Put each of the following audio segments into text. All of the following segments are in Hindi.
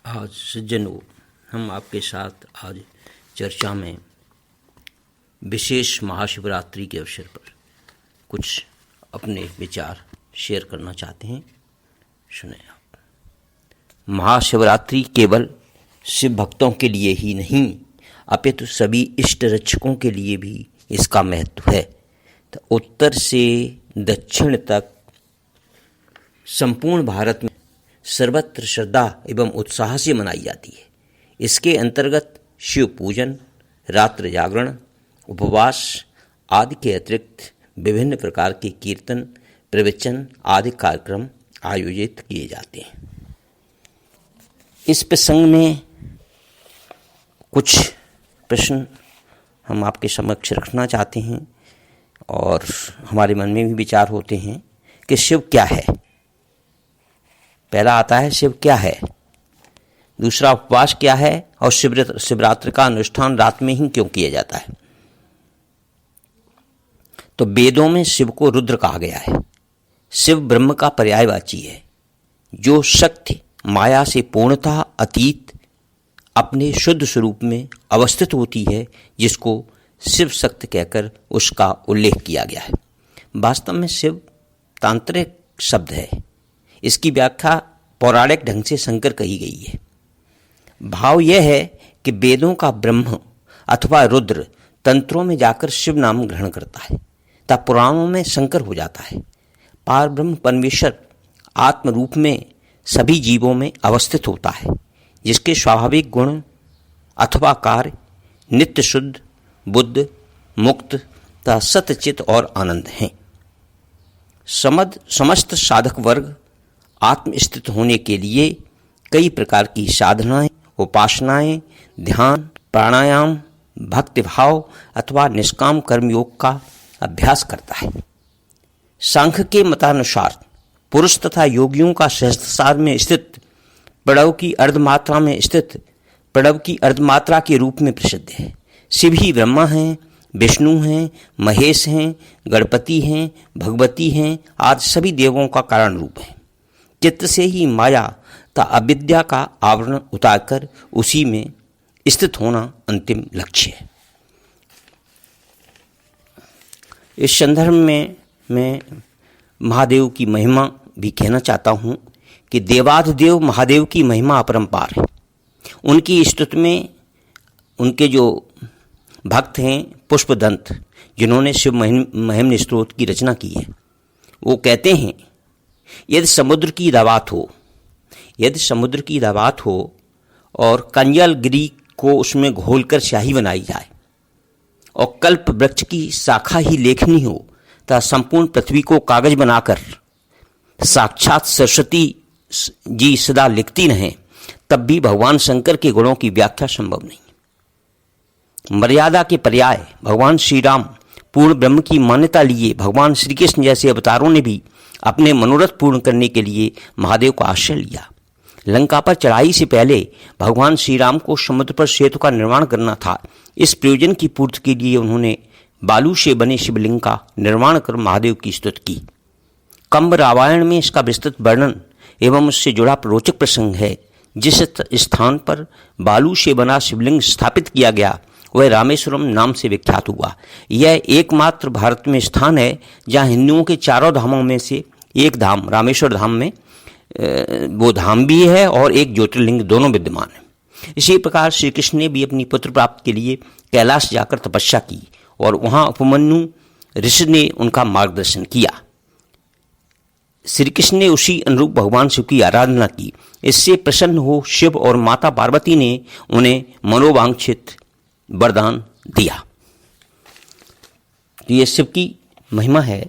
आज सज्जनों, हम आपके साथ आज चर्चा में विशेष महाशिवरात्रि के अवसर पर कुछ अपने विचार शेयर करना चाहते हैं। सुने आप। महाशिवरात्रि केवल शिव भक्तों के लिए ही नहीं अपितु सभी इष्ट रक्षकों के लिए भी इसका महत्व है। तो उत्तर से दक्षिण तक संपूर्ण भारत में सर्वत्र श्रद्धा एवं उत्साह से मनाई जाती है। इसके अंतर्गत शिव पूजन, रात्र जागरण, उपवास आदि के अतिरिक्त विभिन्न प्रकार के कीर्तन, प्रवचन आदि कार्यक्रम आयोजित किए जाते हैं। इस प्रसंग में कुछ प्रश्न हम आपके समक्ष रखना चाहते हैं और हमारे मन में भी विचार होते हैं कि शिव क्या है। पहला आता है शिव क्या है, दूसरा उपवास क्या है और शिवरात्रि का अनुष्ठान रात में ही क्यों किया जाता है। तो वेदों में शिव को रुद्र कहा गया है। शिव ब्रह्म का पर्यायवाची है, जो शक्ति माया से पूर्णतः अतीत अपने शुद्ध स्वरूप में अवस्थित होती है, जिसको शिव शक्ति कहकर उसका उल्लेख किया गया है। वास्तव में शिव तांत्रिक शब्द है। इसकी व्याख्या पौराणिक ढंग से शंकर कही गई है। भाव यह है कि वेदों का ब्रह्म अथवा रुद्र तंत्रों में जाकर शिव नाम ग्रहण करता है, तब पुराणों में शंकर हो जाता है। पारब्रह्म परमेश्वर आत्म रूप में सभी जीवों में अवस्थित होता है, जिसके स्वाभाविक गुण अथवा कार्य नित्य शुद्ध, बुद्ध, मुक्त तथा सतचित और आनंद हैं। समस्त साधक वर्ग आत्मस्थित होने के लिए कई प्रकार की साधनाएं, उपासनाएं, ध्यान, प्राणायाम, भक्तिभाव अथवा निष्काम कर्मयोग का अभ्यास करता है। सांख्य के मतानुसार पुरुष तथा योगियों का सहस्त्रार में स्थित प्रणव की अर्धमात्रा में स्थित प्रणव की अर्धमात्रा के रूप में प्रसिद्ध है। शिव ही ब्रह्मा हैं, विष्णु हैं, महेश हैं, गणपति हैं, भगवती हैं आदि सभी देवों का कारण रूप है। चित्त से ही माया तथा अविद्या का आवरण उतारकर उसी में स्थित होना अंतिम लक्ष्य है। इस संदर्भ में मैं महादेव की महिमा भी कहना चाहता हूँ कि देवाधिदेव महादेव की महिमा अपरंपार है। उनकी स्तुति में उनके जो भक्त हैं पुष्पदंत, जिन्होंने शिव महिम्न स्तोत्र की रचना की है, वो कहते हैं यदि समुद्र की दावत हो और कंजल गिरी को उसमें घोलकर स्याही बनाई जाए और कल्प वृक्ष की शाखा ही लेखनी हो तथा संपूर्ण पृथ्वी को कागज बनाकर साक्षात सरस्वती जी सदा लिखती रहें, तब भी भगवान शंकर के गुणों की व्याख्या संभव नहीं। मर्यादा के पर्याय भगवान श्री राम पूर्ण ब्रह्म की मान्यता लिए भगवान श्री कृष्ण जैसे अवतारों ने भी अपने मनोरथ पूर्ण करने के लिए महादेव का आश्रय लिया। लंका पर चढ़ाई से पहले भगवान श्री राम को समुद्र पर सेतु का निर्माण करना था। इस प्रयोजन की पूर्ति के लिए उन्होंने बालू से बने शिवलिंग का निर्माण कर महादेव की स्तुति की। कंब रामायण में इसका विस्तृत वर्णन एवं उससे जुड़ा रोचक प्रसंग है। जिस स्थान पर बालू से बना शिवलिंग स्थापित किया गया वह रामेश्वरम नाम से विख्यात हुआ। यह एकमात्र भारत में स्थान है जहाँ हिंदुओं के चारों धामों में से एक धाम रामेश्वर धाम में वो धाम भी है और एक ज्योतिर्लिंग दोनों विद्यमान है। इसी प्रकार श्री कृष्ण ने भी अपनी पुत्र प्राप्ति के लिए कैलाश जाकर तपस्या की और वहाँ उपमन्यु ऋषि ने उनका मार्गदर्शन किया। श्री कृष्ण ने उसी अनुरूप भगवान शिव की आराधना की। इससे प्रसन्न हो शिव और माता पार्वती ने उन्हें मनोवांछित वरदान दिया। तो ये शिव की महिमा है।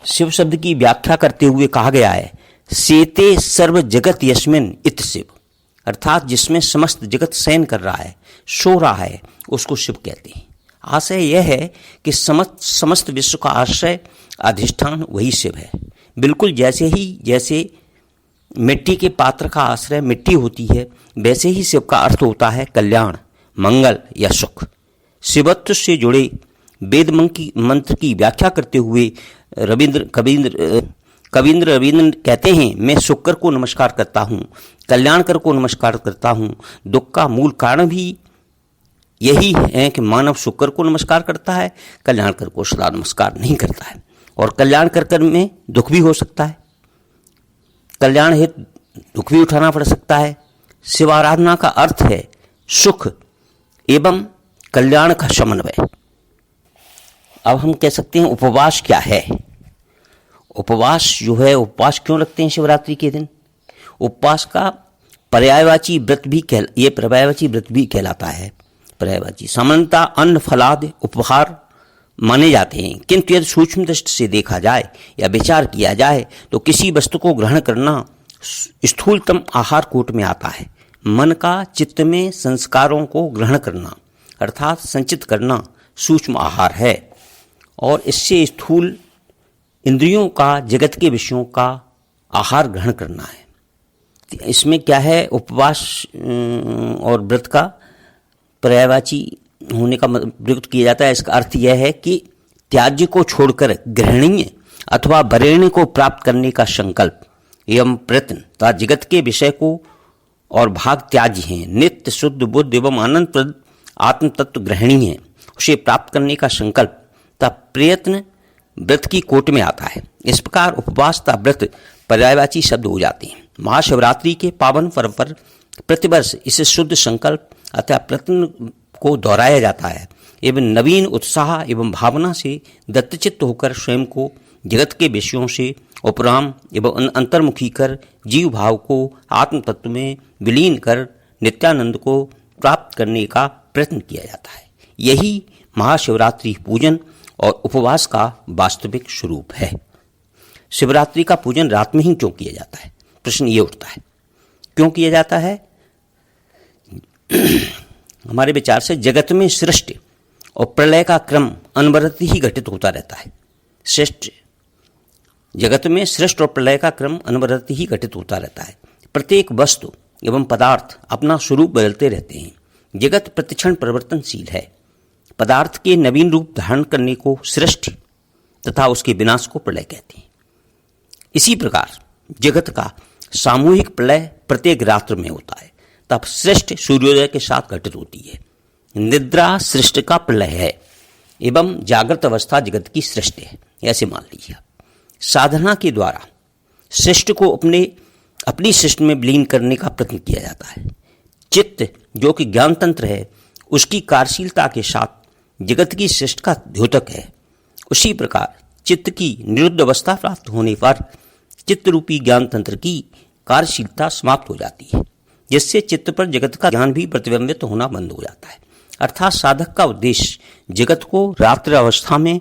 शिव शब्द की व्याख्या करते हुए कहा गया है सेते सर्व जगत यस्मिन इत शिव, अर्थात जिसमें समस्त जगत शयन कर रहा है, सो रहा है, उसको शिव कहते हैं। आशय यह है कि समस्त विश्व का आश्रय अधिष्ठान वही शिव है। बिल्कुल जैसे मिट्टी के पात्र का आश्रय मिट्टी होती है, वैसे ही शिव का अर्थ होता है कल्याण, मंगल या सुख। शिवत्व से जुड़े वेद मंत्र की व्याख्या करते हुए कविंद्र रविंद्र कहते हैं, मैं शुक्र को नमस्कार करता हूँ, कल्याणकर को नमस्कार करता हूँ। दुख का मूल कारण भी यही है कि मानव शुक्र को नमस्कार करता है, कल्याणकर को सदा नमस्कार नहीं करता है। और कल्याण कर में दुख भी हो सकता है, कल्याण हेतु दुख भी उठाना पड़ सकता है। शिव आराधना का अर्थ है सुख एवं कल्याण का समन्वय। अब हम कह सकते हैं उपवास क्या है। उपवास जो है, उपवास क्यों रखते हैं शिवरात्रि के दिन? उपवास का पर्यायवाची व्रत भी कहलाता है। पर्यायवाची सामान्यतः अन्न फलादि उपहार माने जाते हैं, किंतु यदि सूक्ष्म दृष्टि से देखा जाए या विचार किया जाए तो किसी वस्तु को ग्रहण करना स्थूलतम आहार कोट में आता है। मन का चित्त में संस्कारों को ग्रहण करना अर्थात संचित करना सूक्ष्म आहार है, और इससे स्थूल इंद्रियों का जगत के विषयों का आहार ग्रहण करना है। इसमें क्या है, उपवास और व्रत का पर्यायवाची होने का प्रयुक्त किया जाता है। इसका अर्थ यह है कि त्याज्य को छोड़कर ग्रहणीय अथवा वरेण्य को प्राप्त करने का संकल्प एवं प्रयत्न तथा जगत के विषय को और भाग त्याज्य हैं। नित्य शुद्ध बुद्ध एवं आनंद प्रद आत्म तत्व ग्रहणीय है, उसे प्राप्त करने का संकल्प तथा प्रयत्न व्रत की कोट में आता है। इस प्रकार उपवास तथा व्रत पर्यायवाची शब्द हो जाते हैं। महाशिवरात्रि के पावन पर्व पर प्रतिवर्ष इस शुद्ध संकल्प अथवा प्रयत्न को दोहराया जाता है एवं नवीन उत्साह एवं भावना से दत्तचित्त होकर स्वयं को जगत के विषयों से उपराम एवं अंतर्मुखी कर जीव भाव को आत्म तत्व में विलीन कर नित्यानंद को प्राप्त करने का प्रयत्न किया जाता है। यही महाशिवरात्रि पूजन और उपवास का वास्तविक स्वरूप है। शिवरात्रि का पूजन रात में ही क्यों किया जाता है? प्रश्न ये उठता है, क्यों किया जाता है? हमारे विचार से जगत में सृष्टि और प्रलय का क्रम अनवरत ही घटित होता रहता है। जगत में सृष्टि और प्रलय का क्रम अनवरत ही घटित होता रहता है। प्रत्येक वस्तु एवं पदार्थ अपना स्वरूप बदलते रहते हैं। जगत प्रतिक्षण परिवर्तनशील है। पदार्थ के नवीन रूप धारण करने को सृष्टि तथा उसके विनाश को प्रलय कहते हैं। इसी प्रकार जगत का सामूहिक प्रलय प्रत्येक रात्र में होता है, तब सृष्टि सूर्योदय के साथ घटित होती है। निद्रा सृष्टि का प्रलय है एवं जागृत अवस्था जगत की सृष्टि है, ऐसे मान लीजिए। साधना के द्वारा सृष्टि को अपनी सृष्टि में विलीन करने का प्रयत्न किया जाता है। चित्त जो कि ज्ञान तंत्र है, उसकी कार्यशीलता के साथ जगत की सृष्टि का द्योतक है। उसी प्रकार चित्त की निरुद्ध अवस्था प्राप्त होने पर चित्त रूपी ज्ञान तंत्र की कार्यशीलता समाप्त हो जाती है, जिससे चित्त पर जगत का ज्ञान भी प्रतिबिंबित होना बंद हो जाता है। अर्थात साधक का उद्देश्य जगत को रात्रि अवस्था में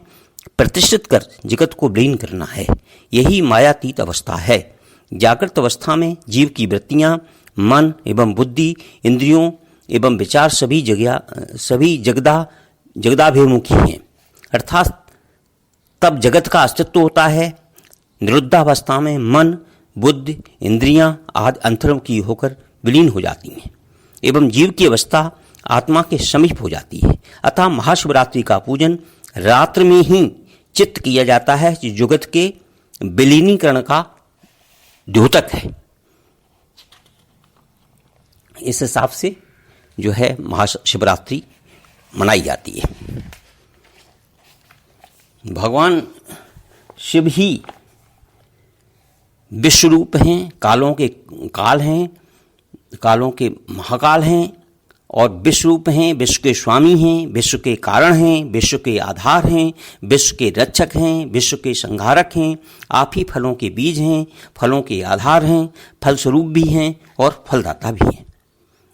प्रतिष्ठित कर जगत को विलीन करना है। यही मायातीत अवस्था है। जागृत अवस्था में जीव की वृत्तियां, मन एवं बुद्धि, इंद्रियों एवं विचार सभी जगदाभिमुखी हैं। अर्थात तब जगत का अस्तित्व होता है। निरुद्धावस्था में मन, बुद्धि, इंद्रियां आदि अंतर्मुखी होकर विलीन हो जाती हैं एवं जीव की अवस्था आत्मा के समीप हो जाती है। अतः महाशिवरात्रि का पूजन रात्र में ही चित्त किया जाता है, जो जगत के विलीनीकरण का द्योतक है। इस हिसाब से जो है महाशिवरात्रि मनाई जाती है। भगवान शिव ही विश्वरूप हैं, कालों के काल हैं, कालों के महाकाल हैं और विश्वरूप हैं, विश्व के स्वामी हैं, विश्व के कारण हैं, विश्व के आधार हैं, विश्व के रक्षक हैं, विश्व के संहारक हैं। आप ही फलों के बीज हैं, फलों के आधार हैं, फलस्वरूप भी हैं और फलदाता भी हैं।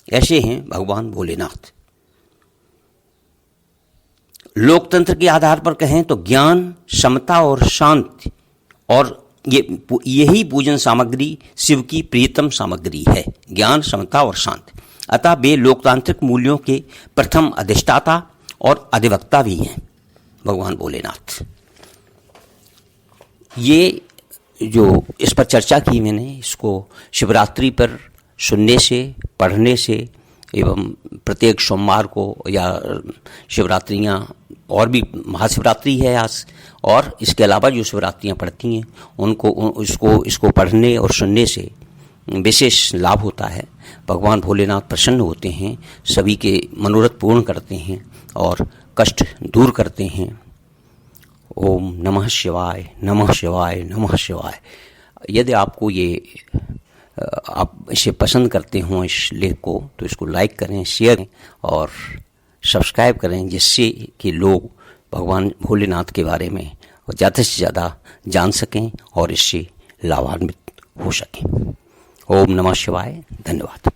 ऐसे हैं भगवान भोलेनाथ। लोकतंत्र के आधार पर कहें तो ज्ञान, समता और शांति, और यही पूजन सामग्री शिव की प्रियतम सामग्री है, ज्ञान, समता और शांति। अतः वे लोकतांत्रिक मूल्यों के प्रथम अधिष्ठाता और अधिवक्ता भी हैं भगवान भोलेनाथ। ये जो इस पर चर्चा की मैंने, इसको शिवरात्रि पर सुनने से, पढ़ने से एवं प्रत्येक सोमवार को या शिवरात्रियाँ और भी महाशिवरात्रि है आज, और इसके अलावा जो शिवरात्रियाँ पड़ती हैं उनको इसको पढ़ने और सुनने से विशेष लाभ होता है। भगवान भोलेनाथ प्रसन्न होते हैं, सभी के मनोरथ पूर्ण करते हैं और कष्ट दूर करते हैं। ओम नमः शिवाय, नमः शिवाय, नमः शिवाय। यदि आपको आप इसे पसंद करते हो इस लेख को, तो इसको लाइक करें, शेयर करें और सब्सक्राइब करें, जिससे कि लोग भगवान भोलेनाथ के बारे में ज़्यादा से ज़्यादा जान सकें और इससे लाभान्वित हो सकें। ओम नमः शिवाय। धन्यवाद।